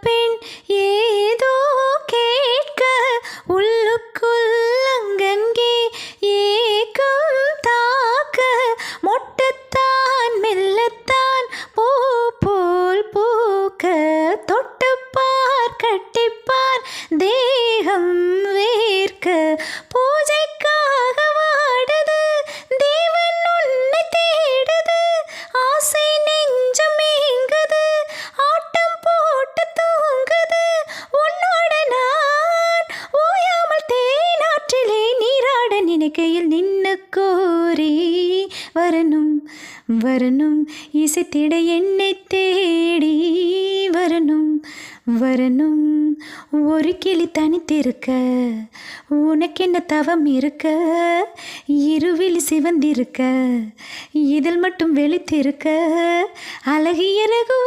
பெண் ஏதோ கேட்க உள்ளுக்குள் அங்கங்கே ஏக்கம் தாக்க மொட்டுத்தான் மெல்லத்தான் பூ போல் பூக்க தொட்டுப்பார் கட்டிப்பார் தேகம் வேர்க்க பூஜைக்காக வாடுது தேவன் உன்னை தேடுது ஆசை நெஞ்சம் ஏங்குது ஆட்டம் போட்டு தூங்குது உன்னோட நான் ஓயாமல் தேனாற்றிலே நீராட நினைக்கையில் நின்னு கோரி வரணும் வரணும் இசைத்திட என்னை தேடி வரணும் வரணும் ஒரு கிளி தனித்திருக்க உனக்கென்ன தவம் இருக்க இருவிழி சிவந்திருக்க இதில் மட்டும் வெளித்திருக்க அழகிய ரகு